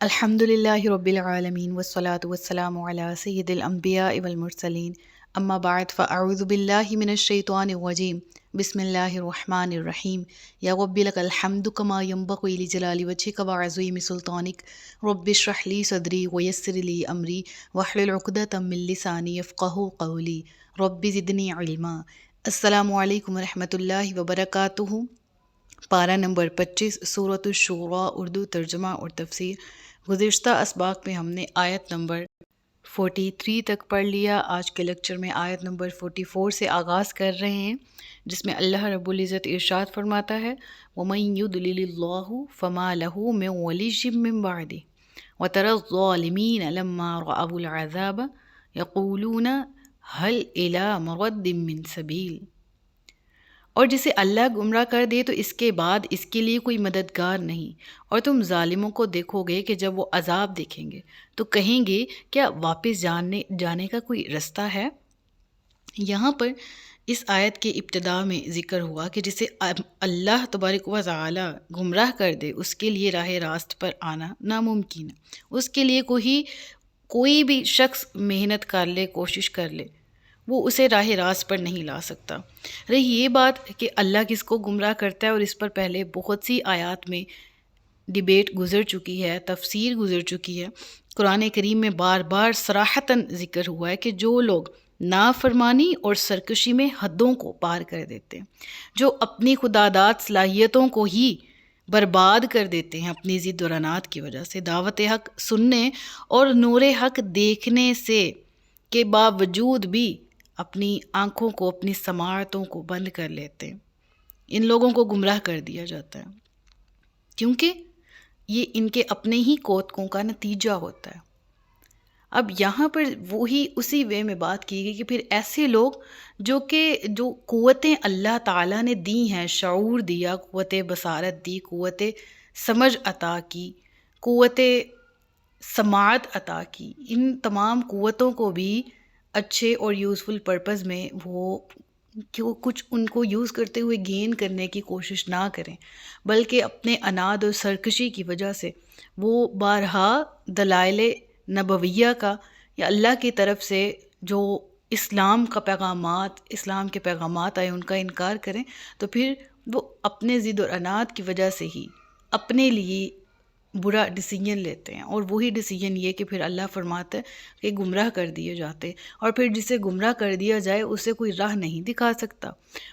الحمد للہ رب العالمین والصلاة والسلام علی سید الانبیاء والمرسلین اما بعد فاعوذ باللہ من الشیطان الرجیم بسم اللہ الرحمن الرحیم یا رب لک الحمد کما ینبغی لجلال وجہک وعظیم سلطانک رب اشرح لی صدری ویسر لی امری واحلل عقدۃ من لسانی یفقہوا قولی رب زدنی علما۔ السلام علیکم ورحمۃ اللہ وبرکاتہ۔ پارہ نمبر 25 سورۃ الشورى، اردو ترجمہ اور تفسیر۔ گزشتہ اسباق میں ہم نے آیت نمبر 43 تک پڑھ لیا۔ آج کے لیکچر میں آیت نمبر 44 سے آغاز کر رہے ہیں، جس میں اللہ رب العزت ارشاد فرماتا ہے وَمَن يُضْلِلِ اللَّهُ فَمَا لَهُ مِن وَلِيٍّ مِّن بَعْدِهِ وَتَرَى الظَّالِمِينَ لَمَّا رَأَوُا الْعَذَابَ يَقُولُونَ هَلْ إِلَىٰ مَرَدٍّ مِّن سَبِيلٍ۔ اور جسے اللہ گمراہ کر دے تو اس کے بعد اس کے لیے کوئی مددگار نہیں، اور تم ظالموں کو دیکھو گے کہ جب وہ عذاب دیکھیں گے تو کہیں گے کیا واپس جانے کا کوئی رستہ ہے۔ یہاں پر اس آیت کے ابتدا میں ذکر ہوا کہ جسے اللہ تبارک و تعالی گمراہ کر دے اس کے لیے راہ راست پر آنا ناممکن ہے۔ اس کے لیے کوئی بھی شخص محنت کر لے، کوشش کر لے، وہ اسے راہ راست پر نہیں لا سکتا۔ رہی یہ بات کہ اللہ کس کو گمراہ کرتا ہے، اور اس پر پہلے بہت سی آیات میں ڈیبیٹ گزر چکی ہے، تفسیر گزر چکی ہے۔ قرآن کریم میں بار بار صراحتاً ذکر ہوا ہے کہ جو لوگ نافرمانی اور سرکشی میں حدوں کو پار کر دیتے ہیں، جو اپنی خداداد صلاحیتوں کو ہی برباد کر دیتے ہیں اپنی ضد و عناد کی وجہ سے، دعوت حق سننے اور نور حق دیکھنے سے کے باوجود بھی اپنی آنکھوں کو، اپنی سماعتوں کو بند کر لیتے ہیں، ان لوگوں کو گمراہ کر دیا جاتا ہے، کیونکہ یہ ان کے اپنے ہی کوتکوں کا نتیجہ ہوتا ہے۔ اب یہاں پر وہی اسی وے میں بات کی گئی کہ پھر ایسے لوگ جو قوتیں اللہ تعالیٰ نے دی ہیں، شعور دیا، قوت بصارت دی، قوت سمجھ عطا کی، قوت سماعت عطا کی، ان تمام قوتوں کو بھی اچھے اور یوزفل پرپز میں وہ کچھ ان کو یوز کرتے ہوئے گین کرنے کی کوشش نہ کریں، بلکہ اپنے عناد اور سرکشی کی وجہ سے وہ بارہا دلائل نبویہ کا یا اللہ کی طرف سے جو اسلام کے پیغامات آئے ان کا انکار کریں، تو پھر وہ اپنے ضد و عناد کی وجہ سے ہی اپنے لیے برا ڈیسیجن لیتے ہیں، اور وہی ڈیسیجن یہ کہ پھر اللہ فرماتا ہے کہ گمراہ کر دیے جاتے، اور پھر جسے گمراہ کر دیا جائے اسے کوئی راہ نہیں دکھا سکتا۔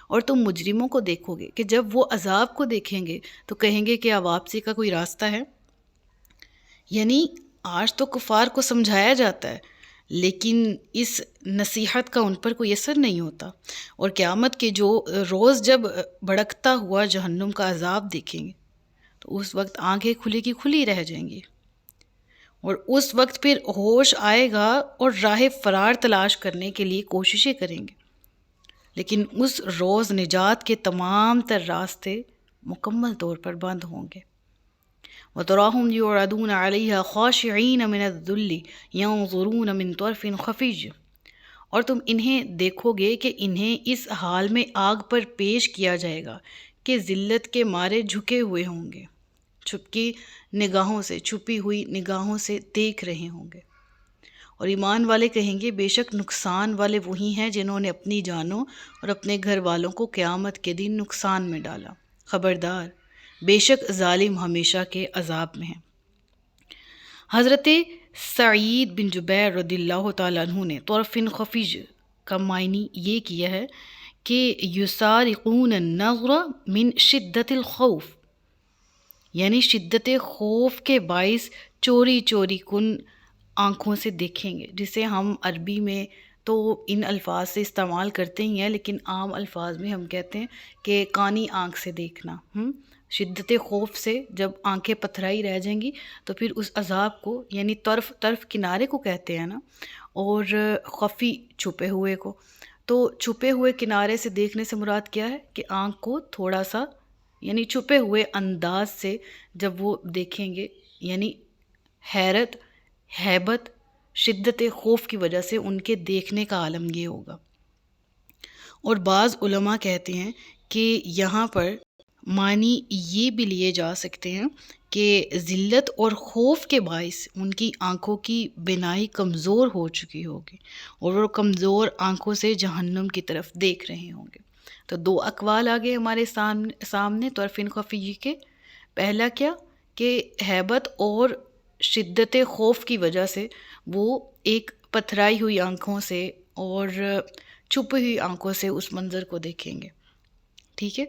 اور تم مجرموں کو دیکھو گے کہ جب وہ عذاب کو دیکھیں گے تو کہیں گے کہ واپسی کا کوئی راستہ ہے۔ یعنی آج تو کفار کو سمجھایا جاتا ہے، لیکن اس نصیحت کا ان پر کوئی اثر نہیں ہوتا، اور قیامت کے جو روز جب بھڑکتا ہوا جہنم کا عذاب دیکھیں گے تو اس وقت آنکھیں کھلی کی کھلی رہ جائیں گی، اور اس وقت پھر ہوش آئے گا اور راہ فرار تلاش کرنے کے لیے کوششیں کریں گے، لیکن اس روز نجات کے تمام تر راستے مکمل طور پر بند ہوں گے۔ وَتَرَاهُمْ يُعْرَضُونَ عَلَيْهَا خَاشِعِينَ مِنَ الذُّلِّ يَنظُرُونَ مِن طَرْفٍ خَفِيٍّ، اور تم انہیں دیکھو گے کہ انہیں اس حال میں آگ پر پیش کیا جائے گا کہ ذلت کے مارے جھکے ہوئے ہوں گے، چھپی ہوئی نگاہوں سے دیکھ رہے ہوں گے۔ اور ایمان والے کہیں گے بے شک نقصان والے وہی ہیں جنہوں نے اپنی جانوں اور اپنے گھر والوں کو قیامت کے دن نقصان میں ڈالا، خبردار بے شک ظالم ہمیشہ کے عذاب میں ہیں۔ حضرت سعید بن جبیر رضی اللہ تعالیٰ عنہ نے طرف خفیج کا معنی یہ کیا ہے کہ یسارقون النظر من شدت الخوف، یعنی شدت خوف کے باعث چوری کن آنکھوں سے دیکھیں گے، جسے ہم عربی میں تو ان الفاظ سے استعمال کرتے ہی ہیں، لیکن عام الفاظ میں ہم کہتے ہیں کہ کانی آنکھ سے دیکھنا۔ شدت خوف سے جب آنکھیں پتھرائی رہ جائیں گی تو پھر اس عذاب کو، یعنی طرف کنارے کو کہتے ہیں نا، اور خفی چھپے ہوئے کو، تو چھپے ہوئے کنارے سے دیکھنے سے مراد کیا ہے کہ آنکھ کو تھوڑا سا، یعنی چھپے ہوئے انداز سے جب وہ دیکھیں گے، یعنی حیرت، ہیبت، شدت خوف کی وجہ سے ان کے دیکھنے کا عالم یہ ہوگا۔ اور بعض علماء کہتے ہیں کہ یہاں پر معنی یہ بھی لیے جا سکتے ہیں کہ ذلت اور خوف کے باعث ان کی آنکھوں کی بینائی کمزور ہو چکی ہوگی اور وہ کمزور آنکھوں سے جہنم کی طرف دیکھ رہے ہوں گے۔ تو دو اقوال آگے ہمارے سامنے طرف خفی کے۔ پہلا کیا کہ ہیبت اور شدت خوف کی وجہ سے وہ ایک پتھرائی ہوئی آنکھوں سے اور چھپی ہوئی آنکھوں سے اس منظر کو دیکھیں گے، ٹھیک ہے۔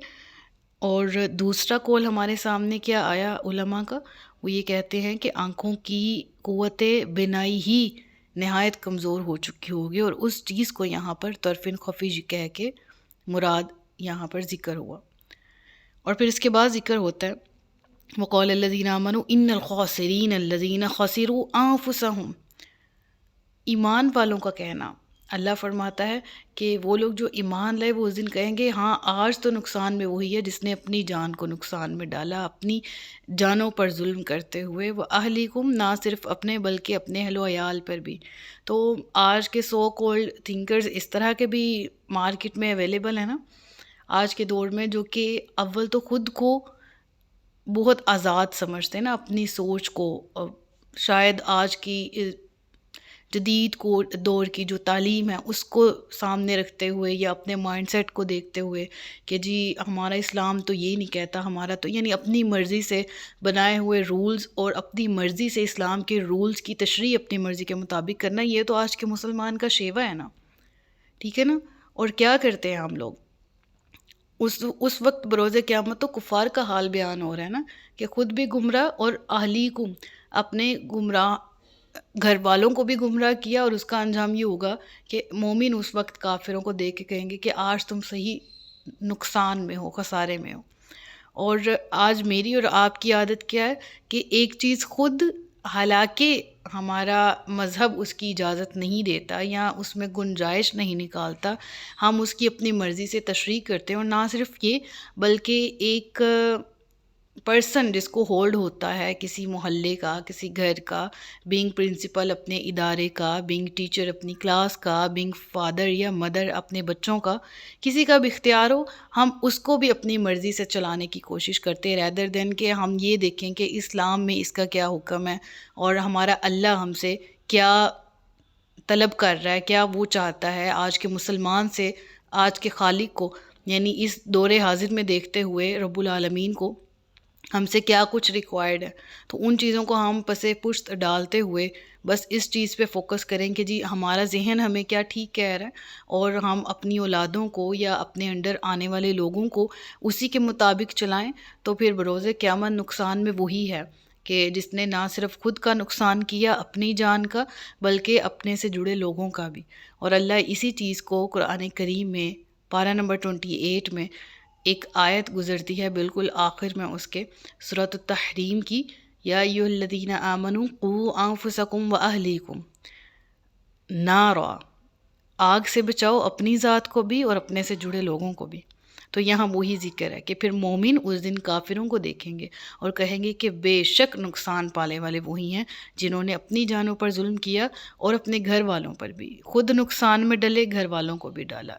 اور دوسرا قول ہمارے سامنے کیا آیا علماء کا، وہ یہ کہتے ہیں کہ آنکھوں کی قوت بینائی ہی نہایت کمزور ہو چکی ہوگی، اور اس چیز کو یہاں پر طرف خفی کہہ کے مراد یہاں پر ذکر ہوا۔ اور پھر اس کے بعد ذکر ہوتا ہے وقال الذین آمنوا ان الخاسرین الذین خسروا انفسهم، ایمان والوں کا کہنا، اللہ فرماتا ہے کہ وہ لوگ جو ایمان لائے وہ اس دن کہیں گے ہاں آج تو نقصان میں وہی ہے جس نے اپنی جان کو نقصان میں ڈالا، اپنی جانوں پر ظلم کرتے ہوئے، وہ اہلیکم، نہ صرف اپنے بلکہ اپنے اہل و عیال پر بھی۔ تو آج کے سو کولڈ تھنکرز اس طرح کے بھی مارکیٹ میں اویلیبل ہیں نا آج کے دور میں، جو کہ اول تو خود کو بہت آزاد سمجھتے ہیں نا اپنی سوچ کو، شاید آج کی جدید دور کی جو تعلیم ہے اس کو سامنے رکھتے ہوئے یا اپنے مائنڈ سیٹ کو دیکھتے ہوئے کہ جی ہمارا اسلام تو یہ نہیں کہتا، ہمارا تو یعنی اپنی مرضی سے بنائے ہوئے رولز اور اپنی مرضی سے اسلام کے رولز کی تشریح اپنی مرضی کے مطابق کرنا، یہ تو آج کے مسلمان کا شیوا ہے نا، ٹھیک ہے نا۔ اور کیا کرتے ہیں ہم لوگ اس وقت بروز قیامت تو کفار کا حال بیان ہو رہا ہے نا کہ خود بھی گمراہ اور اہلیکم، اپنے گمراہ گھر والوں کو بھی گمراہ کیا، اور اس کا انجام یہ ہوگا کہ مومن اس وقت کافروں کو دیکھ کے کہیں گے کہ آج تم صحیح نقصان میں ہو، خسارے میں ہو۔ اور آج میری اور آپ کی عادت کیا ہے کہ ایک چیز خود، حالانکہ ہمارا مذہب اس کی اجازت نہیں دیتا یا اس میں گنجائش نہیں نکالتا، ہم اس کی اپنی مرضی سے تشریح کرتے ہیں، اور نہ صرف یہ بلکہ ایک پرسن جس کو ہولڈ ہوتا ہے کسی محلے کا، کسی گھر کا، بینگ پرنسپل اپنے ادارے کا، بینگ ٹیچر اپنی کلاس کا، بینگ فادر یا مدر اپنے بچوں کا، کسی کا بھی اختیار ہو، ہم اس کو بھی اپنی مرضی سے چلانے کی کوشش کرتے ریدر دین کہ ہم یہ دیکھیں کہ اسلام میں اس کا کیا حکم ہے اور ہمارا اللہ ہم سے کیا طلب کر رہا ہے، کیا وہ چاہتا ہے آج کے مسلمان سے، آج کے خالق کو، یعنی اس دور حاضر میں دیکھتے ہوئے رب العالمین کو ہم سے کیا کچھ ریکوائرڈ ہے۔ تو ان چیزوں کو ہم پس پشت ڈالتے ہوئے بس اس چیز پہ فوکس کریں کہ جی ہمارا ذہن ہمیں کیا ٹھیک کہہ رہا ہے، اور ہم اپنی اولادوں کو یا اپنے انڈر آنے والے لوگوں کو اسی کے مطابق چلائیں، تو پھر بروز قیامت نقصان میں وہی ہے کہ جس نے نہ صرف خود کا نقصان کیا اپنی جان کا، بلکہ اپنے سے جڑے لوگوں کا بھی۔ اور اللہ اسی چیز کو قرآن کریم میں پارہ نمبر 28 میں ایک آیت گزرتی ہے بالکل آخر میں اس کے، سورۃ التحریم کی، یا ایھا الذین آمنوا قوا انفسکم واہلیکم نارا، آگ سے بچاؤ اپنی ذات کو بھی اور اپنے سے جڑے لوگوں کو بھی۔ تو یہاں وہی ذکر ہے کہ پھر مومن اس دن کافروں کو دیکھیں گے اور کہیں گے کہ بے شک نقصان پالے والے وہی ہیں جنہوں نے اپنی جانوں پر ظلم کیا اور اپنے گھر والوں پر بھی، خود نقصان میں ڈلے، گھر والوں کو بھی ڈالا۔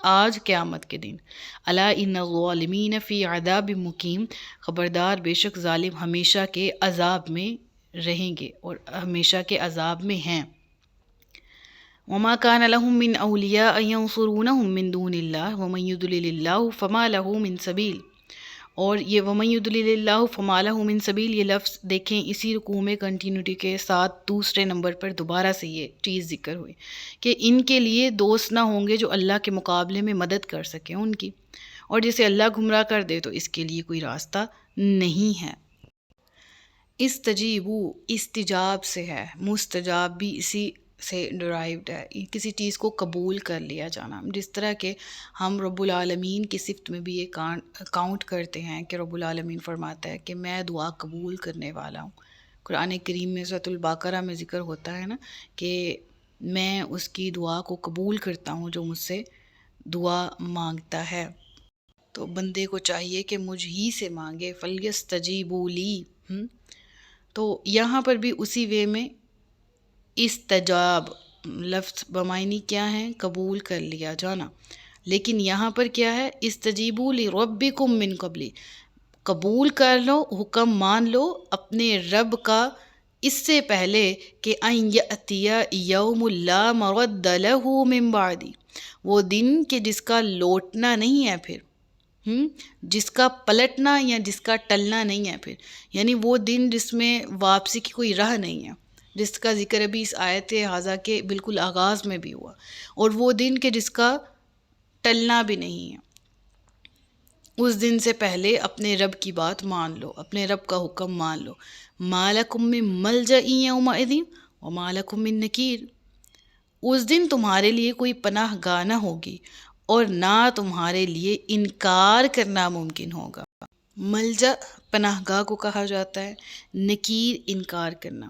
آج قیامت کے دن الا ان الظالمین فی عذاب مقیم، خبردار بے شک ظالم ہمیشہ کے عذاب میں رہیں گے اور ہمیشہ کے عذاب میں ہیں۔ وما كان لهم من اولیاء ینصرونهم من دون اللہ ومن یضلل اللہ فما له من سبیل، اور یہ ومن یضلل اللہ فما له من سبیل، یہ لفظ دیکھیں اسی رکوع میں کنٹینیوٹی کے ساتھ دوسرے نمبر پر دوبارہ سے یہ چیز ذکر ہوئی کہ ان کے لیے دوست نہ ہوں گے جو اللہ کے مقابلے میں مدد کر سکیں ان کی، اور جسے اللہ گمراہ کر دے تو اس کے لیے کوئی راستہ نہیں ہے۔ استجیبو استجاب سے ہے، مستجاب بھی اسی سے ڈرائیوڈ ہے، کسی چیز کو قبول کر لیا جانا، جس طرح کہ ہم رب العالمین کی صفت میں بھی یہ کاؤنٹ کرتے ہیں کہ رب العالمین فرماتا ہے کہ میں دعا قبول کرنے والا ہوں۔ قرآن کریم میں سورۃ البقرہ میں ذکر ہوتا ہے نا کہ میں اس کی دعا کو قبول کرتا ہوں جو مجھ سے دعا مانگتا ہے۔ تو بندے کو چاہیے کہ مجھ ہی سے مانگے، فَلْيَسْتَجِيبُوا لِي۔ تو یہاں پر بھی اسی وے میں استجاب لفظ بمعنی کیا ہے؟ قبول کر لیا جانا، لیکن یہاں پر کیا ہے؟ استجیبوا لربکم من قبل، قبول کر لو، حکم مان لو اپنے رب کا اس سے پہلے کہ ان یأتی یوم لا مرد لہ من بعدی، وہ دن کہ جس کا لوٹنا نہیں ہے پھر، جس کا پلٹنا یا جس کا ٹلنا نہیں ہے پھر، یعنی وہ دن جس میں واپسی کی کوئی راہ نہیں ہے، جس کا ذکر ابھی اس آیت ہاذا کے بالکل آغاز میں بھی ہوا، اور وہ دن کہ جس کا ٹلنا بھی نہیں ہے۔ اس دن سے پہلے اپنے رب کی بات مان لو، اپنے رب کا حکم مان لو۔ ما لکم من ملجأ یومئذ وما لکم من نکیر، اس دن تمہارے لیے کوئی پناہ گاہ نہ ہوگی اور نہ تمہارے لیے انکار کرنا ممکن ہوگا۔ ملجأ پناہ گاہ کو کہا جاتا ہے، نکیر انکار کرنا۔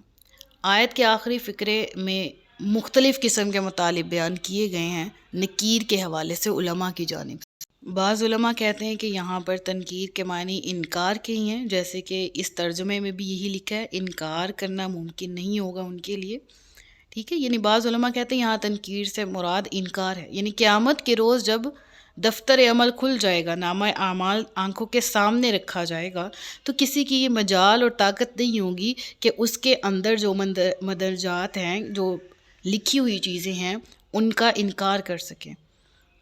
آیت کے آخری فقرے میں مختلف قسم کے مطالب بیان کیے گئے ہیں نکیر کے حوالے سے علماء کی جانب سے۔ بعض علماء کہتے ہیں کہ یہاں پر تنکیر کے معنی انکار کے ہی ہیں، جیسے کہ اس ترجمے میں بھی یہی لکھا ہے، انکار کرنا ممکن نہیں ہوگا ان کے لیے، ٹھیک ہے۔ یعنی بعض علماء کہتے ہیں یہاں تنکیر سے مراد انکار ہے، یعنی قیامت کے روز جب دفتر عمل کھل جائے گا، نامہ اعمال آنکھوں کے سامنے رکھا جائے گا، تو کسی کی یہ مجال اور طاقت نہیں ہوگی کہ اس کے اندر جو مندرجات ہیں، جو لکھی ہوئی چیزیں ہیں، ان کا انکار کر سکیں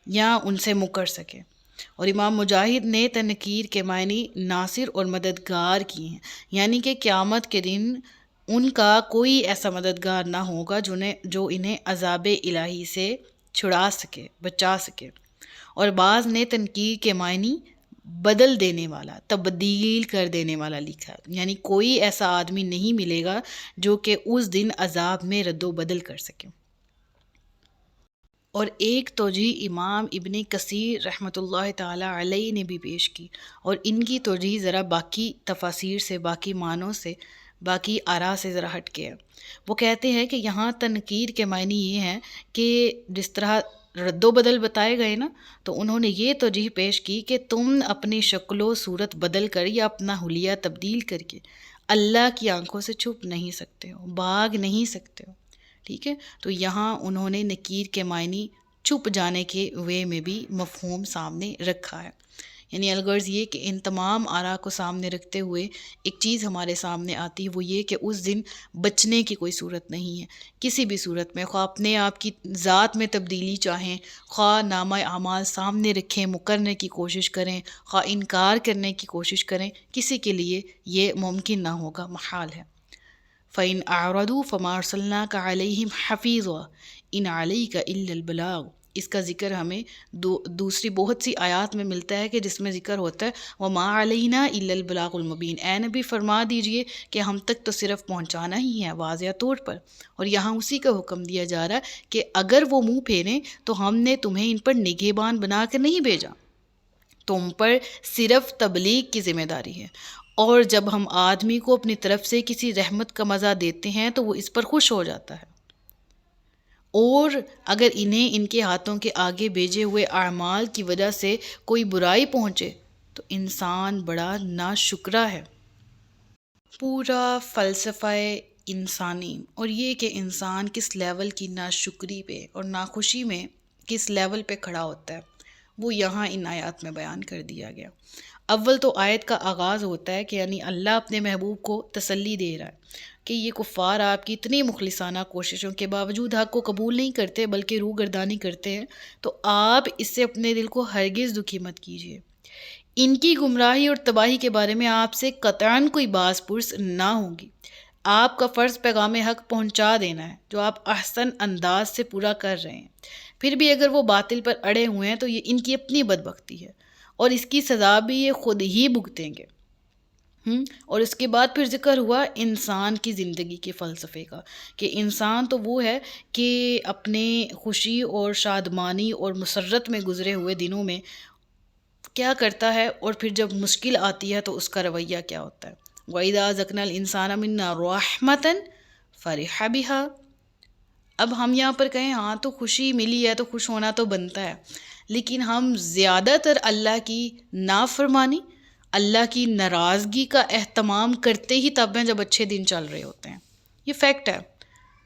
یا ان سے مکر سکے۔ اور امام مجاہد نے تنکیر کے معنی ناصر اور مددگار کی ہیں، یعنی کہ قیامت کے دن ان کا کوئی ایسا مددگار نہ ہوگا جو انہیں عذاب الہی سے چھڑا سکے، بچا سکے۔ اور بعض نے تنکیر کے معنی بدل دینے والا، تبدیل کر دینے والا لکھا، یعنی کوئی ایسا آدمی نہیں ملے گا جو کہ اس دن عذاب میں رد و بدل کر سکے۔ اور ایک توجیہ امام ابن کثیر رحمۃ اللہ تعالی علیہ نے بھی پیش کی، اور ان کی توجیہ ذرا باقی تفاسیر سے، باقی معنوں سے، باقی آراء سے ذرا ہٹ کے ہے۔ وہ کہتے ہیں کہ یہاں تنکیر کے معنی یہ ہیں کہ جس طرح رد و بدل بتائے گئے نا، تو انہوں نے یہ توجیہ پیش کی کہ تم اپنی شکل و صورت بدل کر یا اپنا حلیہ تبدیل کر کے اللہ کی آنکھوں سے چھپ نہیں سکتے ہو، بھاگ نہیں سکتے ہو، ٹھیک ہے۔ تو یہاں انہوں نے نکیر کے معنی چھپ جانے کے وے میں بھی مفہوم سامنے رکھا ہے، یعنی الغرض یہ کہ ان تمام آراء کو سامنے رکھتے ہوئے ایک چیز ہمارے سامنے آتی ہے، وہ یہ کہ اس دن بچنے کی کوئی صورت نہیں ہے، کسی بھی صورت میں، خواہ اپنے آپ کی ذات میں تبدیلی چاہیں، خواہ نامہ اعمال سامنے رکھیں، مکرنے کی کوشش کریں، خواہ انکار کرنے کی کوشش کریں، کسی کے لیے یہ ممکن نہ ہوگا، محال ہے۔ فَإِنْ أَعْرَضُوا فَمَا أَرْسَلْنَاكَ عَلَيْهِمْ حَفِيظًا إِنْ عَلَيْكَ إِلَّا الْبَلَاغُ، اس کا ذکر ہمیں دوسری بہت سی آیات میں ملتا ہے کہ جس میں ذکر ہوتا ہے وَمَا عَلَيْنَا إِلَّا الْبَلَاغُ الْمُبِينُ، اے نبی فرما دیجئے کہ ہم تک تو صرف پہنچانا ہی ہے واضح طور پر۔ اور یہاں اسی کا حکم دیا جا رہا ہے کہ اگر وہ منہ پھیریں تو ہم نے تمہیں ان پر نگہبان بنا کر نہیں بھیجا، تم پر صرف تبلیغ کی ذمہ داری ہے، اور جب ہم آدمی کو اپنی طرف سے کسی رحمت کا مزہ دیتے ہیں تو وہ اس پر خوش ہو جاتا ہے، اور اگر انہیں ان کے ہاتھوں کے آگے بھیجے ہوئے اعمال کی وجہ سے کوئی برائی پہنچے تو انسان بڑا ناشکرا ہے۔ پورا فلسفہ انسانی اور یہ کہ انسان کس لیول کی ناشکری پہ اور ناخوشی میں کس لیول پہ کھڑا ہوتا ہے، وہ یہاں ان آیات میں بیان کر دیا گیا۔ اول تو آیت کا آغاز ہوتا ہے کہ یعنی اللہ اپنے محبوب کو تسلی دے رہا ہے کہ یہ کفار آپ کی اتنی مخلصانہ کوششوں کے باوجود حق کو قبول نہیں کرتے بلکہ روح گردانی کرتے ہیں، تو آپ اس سے اپنے دل کو ہرگز دکھی مت کیجیے۔ ان کی گمراہی اور تباہی کے بارے میں آپ سے قطعاً کوئی باز پرس نہ ہوگی۔ آپ کا فرض پیغام حق پہنچا دینا ہے جو آپ احسن انداز سے پورا کر رہے ہیں۔ پھر بھی اگر وہ باطل پر اڑے ہوئے ہیں تو یہ ان کی اپنی بدبختی ہے، اور اس کی سزا بھی یہ خود ہی بھگتیں گے۔ اور اس کے بعد پھر ذکر ہوا انسان کی زندگی کے فلسفے کا، کہ انسان تو وہ ہے کہ اپنے خوشی اور شادمانی اور مسرت میں گزرے ہوئے دنوں میں کیا کرتا ہے، اور پھر جب مشکل آتی ہے تو اس کا رویہ کیا ہوتا ہے۔ وَإِذَا ذَقْنَا الْإِنسَانَ مِنَّا رَحْمَةً فَرِحَ بِهَا، اب ہم یہاں پر کہیں ہاں تو خوشی ملی ہے تو خوش ہونا تو بنتا ہے، لیکن ہم زیادہ تر اللہ کی نافرمانی، اللہ کی ناراضگی کا اہتمام کرتے ہی تب ہیں جب اچھے دن چل رہے ہوتے ہیں۔ یہ فیکٹ ہے،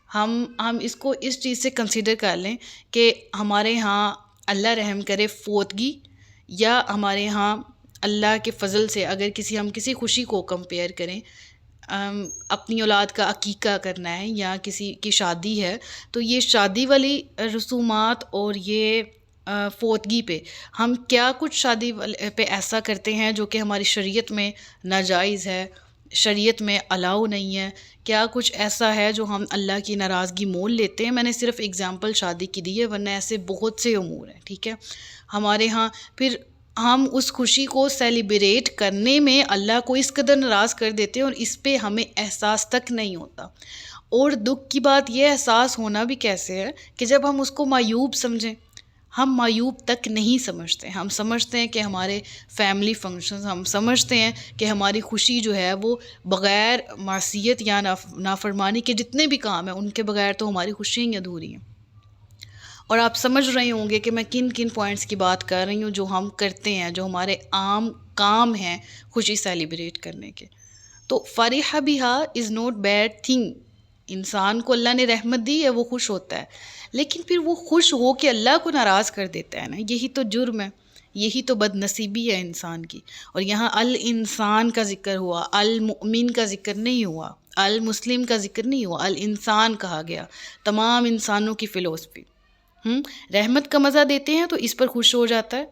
ہم اس کو اس چیز سے کنسیڈر کر لیں کہ ہمارے ہاں اللہ رحم کرے فوتگی، یا ہمارے ہاں اللہ کے فضل سے اگر ہم کسی خوشی کو کمپیئر کریں، اپنی اولاد کا عقیقہ کرنا ہے یا کسی کی شادی ہے، تو یہ شادی والی رسومات اور یہ فوتگی پہ ہم کیا کچھ شادی پہ ایسا کرتے ہیں جو کہ ہماری شریعت میں ناجائز ہے، شریعت میں الاؤ نہیں ہے، کیا کچھ ایسا ہے جو ہم اللہ کی ناراضگی مول لیتے ہیں۔ میں نے صرف اگزامپل شادی کی دی ہے، ورنہ ایسے بہت سے امور ہیں، ٹھیک ہے ہمارے ہاں۔ پھر ہم اس خوشی کو سیلیبریٹ کرنے میں اللہ کو اس قدر ناراض کر دیتے ہیں اور اس پہ ہمیں احساس تک نہیں ہوتا۔ اور دکھ کی بات یہ احساس ہونا بھی کیسے ہے کہ جب ہم اس کو معیوب سمجھیں، ہم معیوب تک نہیں سمجھتے، ہم سمجھتے ہیں کہ ہمارے فیملی فنکشنز، ہم سمجھتے ہیں کہ ہماری خوشی جو ہے وہ بغیر معصیت یا نافرمانی کے جتنے بھی کام ہیں ان کے بغیر تو ہماری خوشیاں ہی ادھوری ہیں۔ اور آپ سمجھ رہے ہوں گے کہ میں کن کن پوائنٹس کی بات کر رہی ہوں جو ہم کرتے ہیں، جو ہمارے عام کام ہیں خوشی سیلیبریٹ کرنے کے۔ تو فرح بہا از نوٹ بیڈ تھنگ، انسان کو اللہ نے رحمت دی ہے، وہ خوش ہوتا ہے، لیکن پھر وہ خوش ہو کے اللہ کو ناراض کر دیتا ہے نا، یہی تو جرم ہے، یہی تو بد نصیبی ہے انسان کی۔ اور یہاں الانسان کا ذکر ہوا، المؤمن کا ذکر نہیں ہوا، المسلم کا ذکر نہیں ہوا، الانسان کہا گیا، تمام انسانوں کی فلسفی۔ رحمت کا مزہ دیتے ہیں تو اس پر خوش ہو جاتا ہے،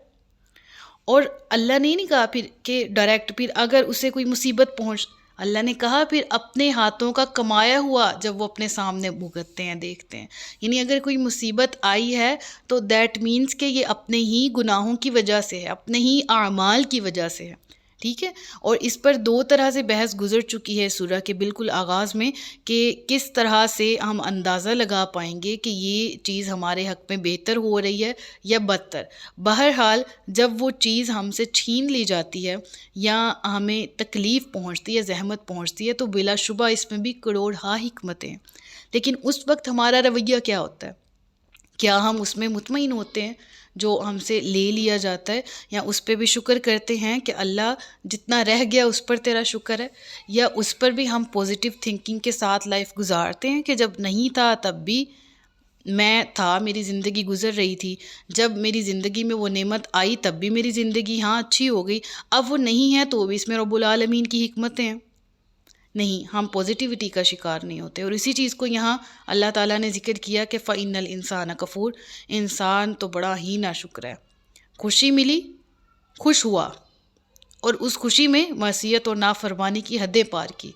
اور اللہ نے نہیں کہا پھر کہ ڈائریکٹ پھر اگر اسے کوئی مصیبت پہنچ، اللہ نے کہا پھر اپنے ہاتھوں کا کمایا ہوا جب وہ اپنے سامنے بھگتتے ہیں، دیکھتے ہیں، یعنی اگر کوئی مصیبت آئی ہے تو دیٹ مینس کہ یہ اپنے ہی گناہوں کی وجہ سے ہے، اپنے ہی اعمال کی وجہ سے ہے، ٹھیک ہے۔ اور اس پر دو طرح سے بحث گزر چکی ہے سورہ کے بالکل آغاز میں کہ کس طرح سے ہم اندازہ لگا پائیں گے کہ یہ چیز ہمارے حق میں بہتر ہو رہی ہے یا بدتر۔ بہرحال جب وہ چیز ہم سے چھین لی جاتی ہے یا ہمیں تکلیف پہنچتی ہے، زحمت پہنچتی ہے، تو بلا شبہ اس میں بھی کروڑ ہا حکمتیں ہیں، لیکن اس وقت ہمارا رویہ کیا ہوتا ہے؟ کیا ہم اس میں مطمئن ہوتے ہیں جو ہم سے لے لیا جاتا ہے، یا اس پہ بھی شکر کرتے ہیں کہ اللہ جتنا رہ گیا اس پر تیرا شکر ہے، یا اس پر بھی ہم پوزیٹیو تھنکنگ کے ساتھ لائف گزارتے ہیں کہ جب نہیں تھا تب بھی میں تھا، میری زندگی گزر رہی تھی، جب میری زندگی میں وہ نعمت آئی تب بھی میری زندگی اچھی ہو گئی، اب وہ نہیں ہے تو بھی اس میں رب العالمین کی حکمتیں ہیں۔ نہیں، ہم پوزیٹیوٹی کا شکار نہیں ہوتے۔ اور اسی چیز کو یہاں اللہ تعالیٰ نے ذکر کیا کہ فَإِنَّ الْإِنسَانَ کفور، انسان تو بڑا ہی ناشکر ہے۔ خوشی ملی، خوش ہوا، اور اس خوشی میں معصیت اور نافرمانی کی حدیں پار کی۔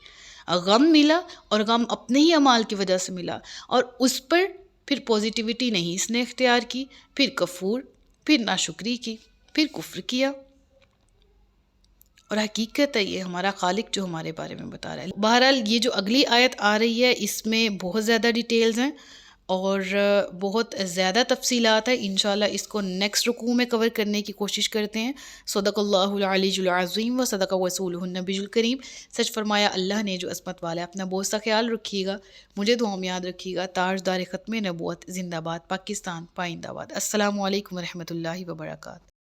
غم ملا اور غم اپنے ہی اعمال کی وجہ سے ملا، اور اس پر پھر پوزیٹیوٹی نہیں اس نے اختیار کی، پھر کفور، پھر ناشکری کی، پھر کفر کیا۔ اور حقیقت ہے یہ ہمارا خالق جو ہمارے بارے میں بتا رہا ہے۔ بہرحال یہ جو اگلی آیت آ رہی ہے اس میں بہت زیادہ ڈیٹیلز ہیں اور بہت زیادہ تفصیلات ہیں، انشاءاللہ اس کو نیکسٹ رکوع میں کور کرنے کی کوشش کرتے ہیں۔ صدق اللہ العلی العظیم و صدق رسولہ النبی الکریم، سچ فرمایا اللہ نے جو عصمت والا ہے۔ اپنا بہت سا خیال رکھیے گا، مجھے دعاؤں میں یاد رکھیے گا۔ تاجدار ختم نبوت زندہ باد، پاکستان پائندہ باد۔ السلام علیکم ورحمۃ اللہ وبرکاتہ۔